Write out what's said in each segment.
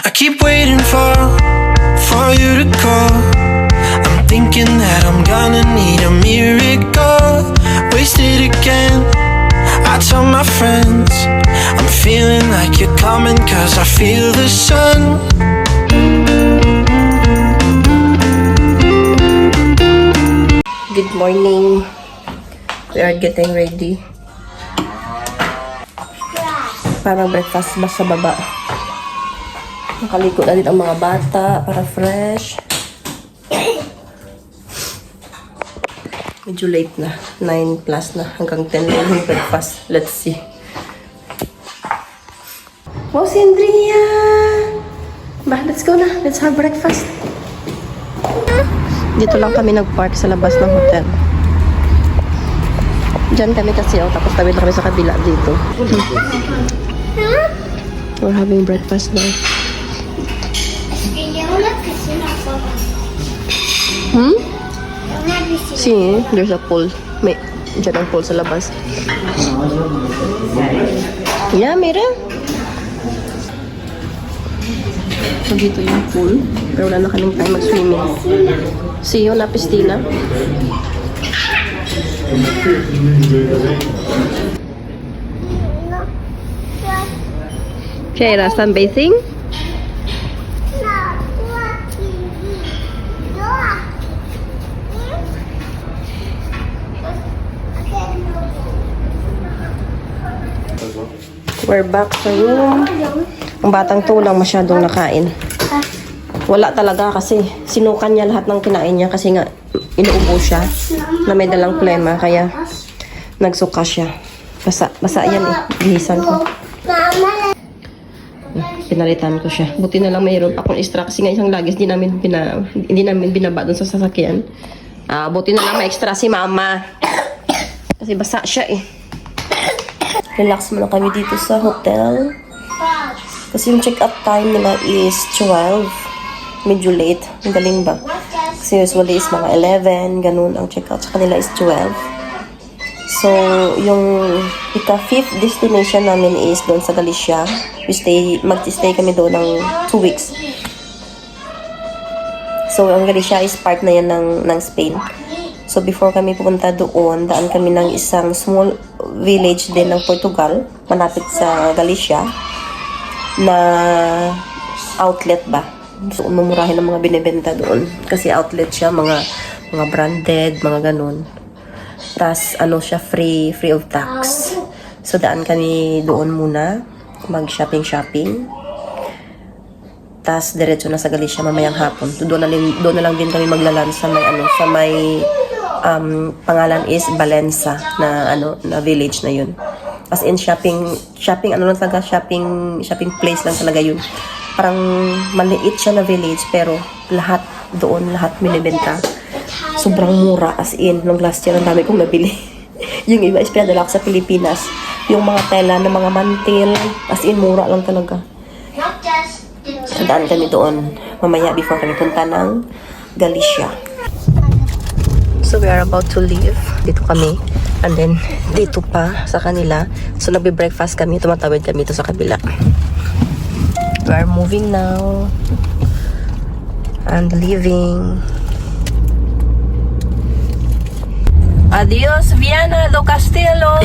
I keep waiting for you to call. I'm thinking that I'm gonna need a miracle. Wasted again. I tell my friends I'm feeling like you're coming, 'cause I feel the sun. Good morning. We are getting ready para breakfast ba sa baba. Nakaligo na din ang mga bata para fresh. Medyo late na. 9 plus na. Hanggang 10 na yung breakfast. Let's see. Wow, si Andrea! Ba, let's go na. Let's have breakfast. Dito lang kami nag-park sa labas ng hotel. Diyan kami kasi, tapos tawid na kami sa kabila dito. We're having breakfast now. See, there's a pool. May, dyan ang pool sa labas. Yeah, mira. So, dito yung pool. Pero wala na kaming time mag-swimming. See you, na piscina. Shaira, sunbathing? We're back sa room. Ang batang to lang masyadong nakain. Wala talaga kasi sinukan niya lahat ng kinain niya kasi nga inuubo siya na may dalang plema kaya nagsuka siya. Basa yan eh. Bihisan ko. Pinalitan ko siya. Buti na lang mayroon akong extra kasi nga isang lagis hindi namin binaba dun sa sasakyan. Buti na lang may extra si mama. Kasi basa siya eh. Relax muna kami dito sa hotel. Kasi yung check-out time nila is 12. Medyo late. Ang galing ba? Kasi usually is mga 11. Ganun ang check-out sa kanila is 12. So, yung ika-5th destination namin is doon sa Galicia. Mag-stay kami doon ng 2 weeks. So, ang Galicia is part na yan ng Spain. So, before kami pupunta doon, daan kami ng isang small village din ng Portugal, malapit sa Galicia, na outlet ba. So, umumurahin ng mga binibenta doon. Kasi outlet siya, mga branded, mga ganun. Tas ano siya, free of tax. So, daan kami doon muna, mag-shopping. Tas diretso na sa Galicia mamayang hapon. Doon na lang din kami maglalan sa may pangalan is Balensa na village na yun. As in shopping place lang talaga yun. Parang maliit siya na village pero lahat binibenta. Sobrang mura, as in nung last year ang dami kong nabili. Yung iba is pinadala ko sa Pilipinas. Yung mga tela ng mga mantil, as in mura lang talaga. So, daan kami doon mamaya before kami punta ng Galicia. So, we are about to leave. Dito kami. And then, dito pa sa kanila. So, nagbe-breakfast kami. Tumatawid kami ito sa kabila. We are moving now. And leaving. Adios, Viana do Castelo.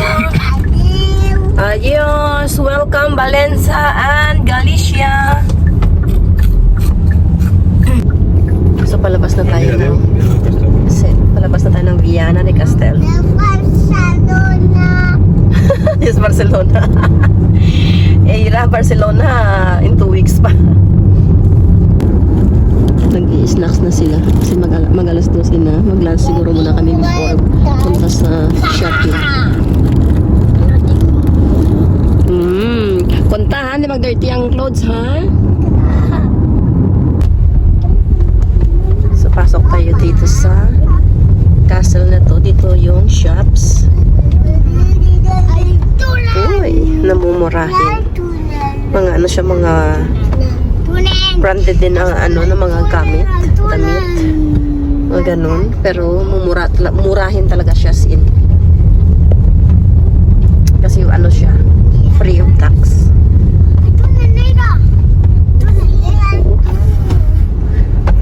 Adios. Welcome, Balensa and Galicia. So, palabas na tayo now. Palabas na tayo ng Viana de Castell. Barcelona. Yes, Barcelona. Barcelona in 2 weeks pa. Nag-i-snacks na sila. Kasi mag-alas 12 na. Mag-lunch siguro muna kami before punta sa shopping. Puntahan, di mag-dirty ang clothes, ha? So, pasok tayo dito sa castle na to. Dito yung shops. Uy, namumurahin. Mga ano siya, mga branded din ang ng mga damit. Mga ganun. Pero murahin talaga siya sin. Kasi ano siya, free of tax.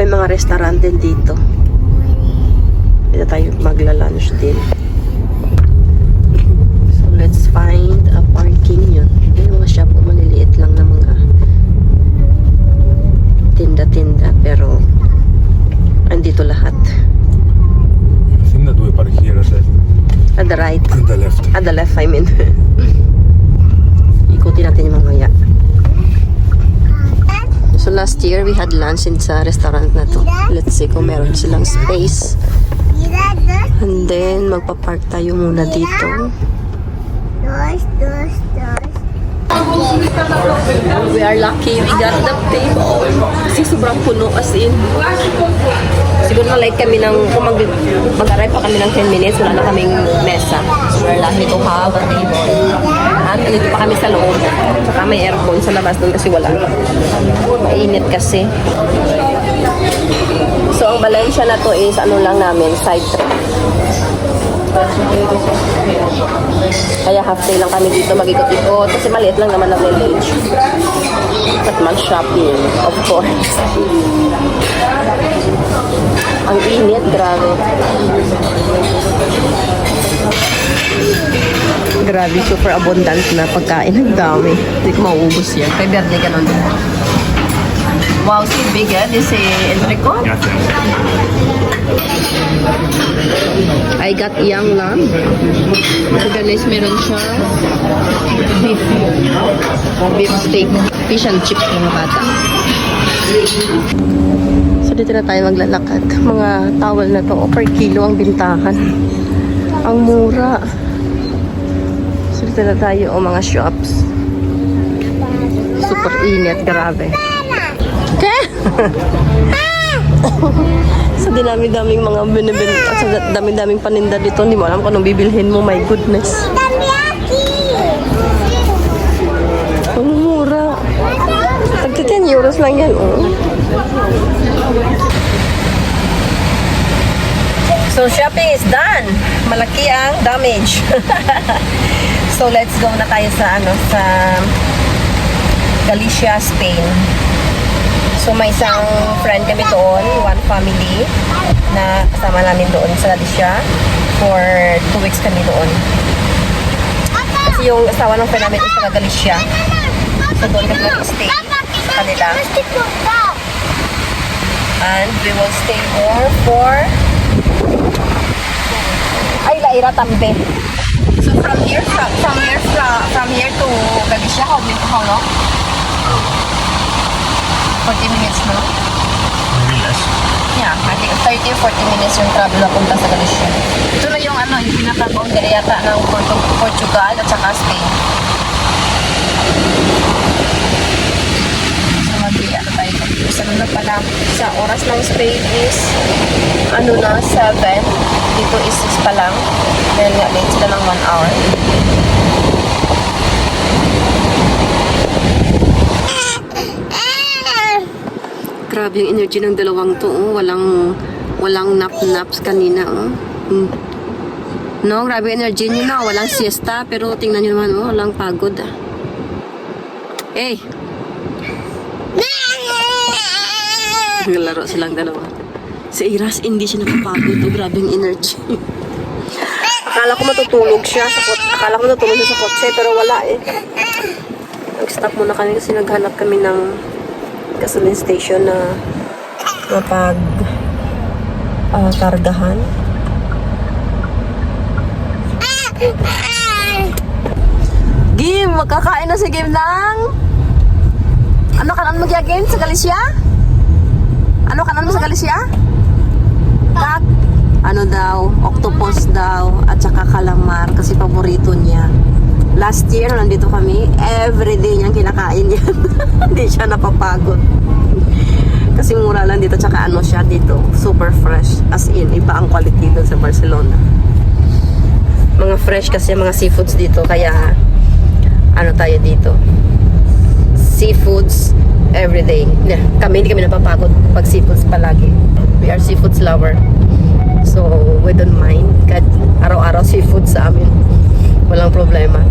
May mga restaurant din dito. Dito tayo magla-lunch din. So, let's find a parking yun. Yung mga shop, maliliit lang na mga tinda-tinda. Pero, andito lahat. I think that we park here At the right. at the left. At the left, I mean. Ikutin natin yung mamaya. So last year, we had lunch in sa restaurant na to. Let's see kung meron silang space. And then, magpa-park tayo muna dito. We are lucky. We got the table. Kasi sobrang puno as in. Siguro na like kami ng, kung mag-arrive pa kami ng 10 minutes, wala na kaming mesa. So we're lucky to have a table. At nandito pa kami sa loob. Saka may aircon sa labas doon kasi wala. Mainit kasi. So ang Valencia na to is ano lang namin, side trip. Kaya half day lang kami dito mag-ikot-ikot kasi maliit lang naman ang village. At mag-shopping, of course. Ang init, grabe. Grabe, super abundant na pagkain. Ang dami. Hindi ko mauubos yan. Kay Berde ka nun. Wow, si big eh. This is entrecote. I got young lamb. So guys, meron siya beef steak, fish and chips ng bata. So dito na tayo maglalakad. Mga towel na to, per kilo ang bintahan. Ang mura. So dito na tayo, mga shops. Super init, grabe. Okay? Sa dinami-daming mga binibenta, sa dami-daming paninda dito, hindi mo alam kung anong bibilhin mo, my goodness. Ang mura. Tagti 10 euros lang yan, oh. So, shopping is done. Malaki ang damage. So, let's go na tayo sa, sa Galicia, Spain. So, may isang friend kami doon, one family, na kasama namin doon sa Galicia. For 2 weeks kami doon. Kasi yung asawa ng friend namin is sa Galicia. So, doon kami mag-stay sa kanila. And we will stay more for... Ay, Laira Tambe. So, from here to Galicia, how long? 40 minutes, no? Maybe less. Yeah, I think 30 or 40 minutes yung travel na punta sa Galicia. Ito na yung yung pinaka-boundary yata ng Portugal at saka Spain. So, mag-iano tayo. Sa na pala, sa oras ng Spain is, na, 7. Dito is 6 pa lang. Dahil nga, late sila ng 1 hour. Grabe yung energy ng dalawang to, oh. Walang nap-naps kanina, oh. No, grabe yung energy nyo na. Walang siesta, pero tingnan nyo naman, oh. Walang pagod, ah. Hey! Naglalaro silang dalawa. Si Iras, hindi siya nakapagod, oh. Grabe yung energy. Akala ko matutulog siya sa kotse, pero wala, eh. Nag-stop muna kami kasi naghanap kami ng gasoline station na mapag kargahan. Gim, magkakain na si Gim ng ano kanan mo kaya Gim sa Galicia? Ano kanan mo sa Galicia? Ano daw, octopus daw at saka calamar kasi paborito niya. Last year, nandito kami, everyday niyang kinakain yan. Hindi siya napapagod. Kasi mura lang dito, tsaka siya dito, super fresh. As in, iba ang quality doon sa Barcelona. Mga fresh kasi mga seafoods dito, kaya tayo dito. Seafoods everyday. Hindi kami napapagod pag seafoods palagi. We are seafoods lover. So, we don't mind. Kahit araw-araw seafood sa amin. Walang problema.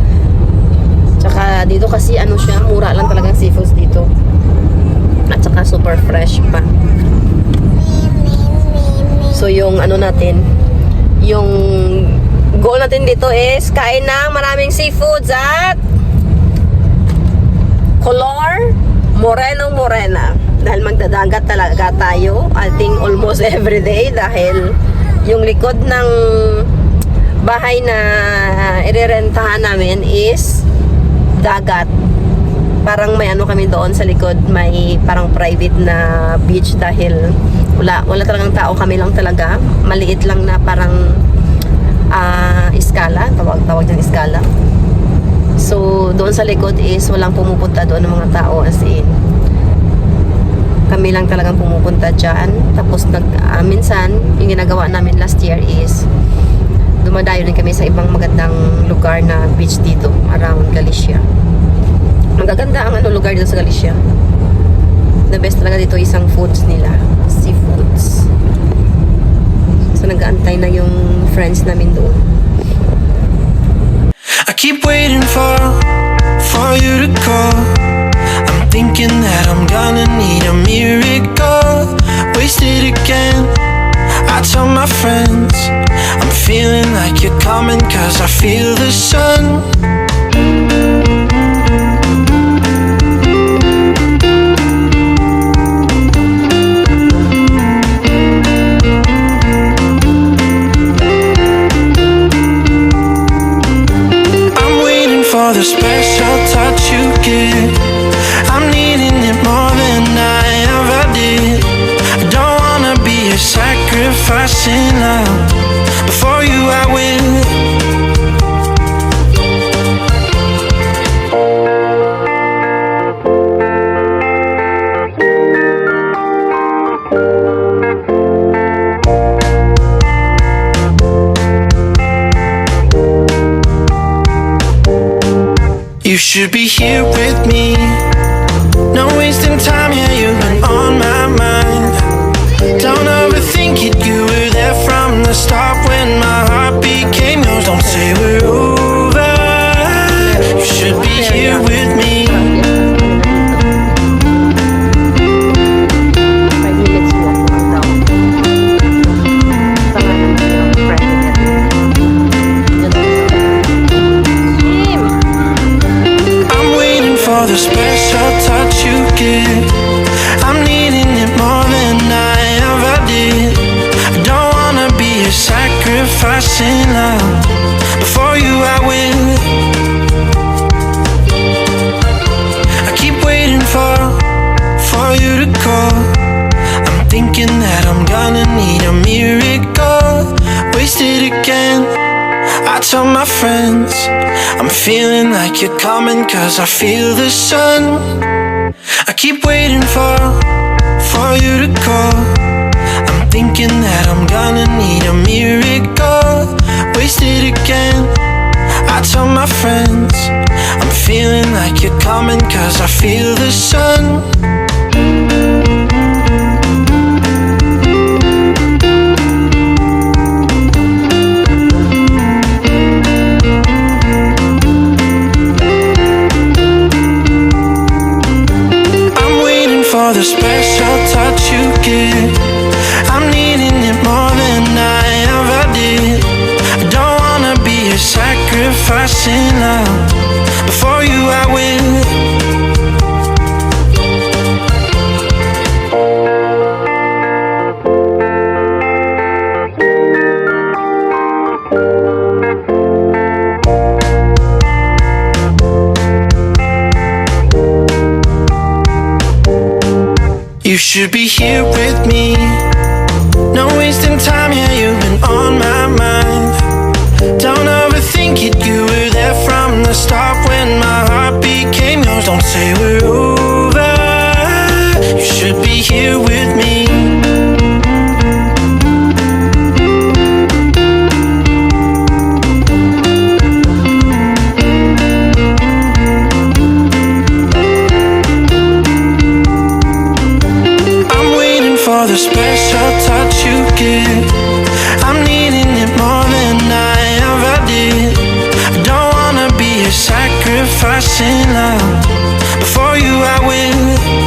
Tsaka dito kasi siya, mura lang talagang seafoods dito. At saka super fresh pa. So yung ano natin, yung goal natin dito is kain ng maraming seafoods at Color Morena. Dahil magdadagat talaga tayo, I think almost every day, dahil yung likod ng bahay na irerentahan namin is dagat. Parang may ano kami doon sa likod, may parang private na beach, dahil wala talagang tao, kami lang talaga. Maliit lang na parang iskala, tawag din iskala. So doon sa likod is walang pumupunta doon ng mga tao, as in kami lang talagang pumupunta dyan. Tapos minsan yung ginagawa namin last year is dumadayo din kami sa ibang magandang lugar na beach dito around Galicia. Magaganda ang lugar dito sa Galicia. The best talaga dito isang foods nila, seafoods. So nag-aantay na yung friends namin doon. I keep waiting for you to call. I'm thinking that I'm gonna need a miracle. Wasted again. I tell my friends I'm feeling like you're coming, 'cause I feel the sun. The special touch you give, I'm needing it more than I ever did. I don't wanna be a sacrifice in love. Before you I will. You should be here with me. No wasting time, yeah, you've been on my mind. Don't overthink it, you were there from the start when my heart became yours. Don't say we're over. You should be here with me. 5 minutes walk lang daw. Tama naman yung president. For the special touch you give, I'm needing it more than I ever did. I don't wanna be a sacrifice in love. Before you I will. I keep waiting for you to call. I'm thinking that I'm gonna need a miracle. Wasted again. I tell my friends I'm feeling like you're coming, 'cause I feel the sun. I keep waiting for you to call. I'm thinking that I'm gonna need a miracle. Wasted again. I tell my friends I'm feeling like you're coming, 'cause I feel the sun. The special touch you give, I'm needing it more than I ever did. I don't wanna be a sacrifice in love. Before you I will. You should be here with me. No wasting time, yeah, you've been on my mind. Don't overthink it, you were there from the start when my heart became yours. Don't say we're over. You should be here with me. For the special touch you give, I'm needing it more than I ever did. I don't wanna be a sacrifice in love. Before you I will.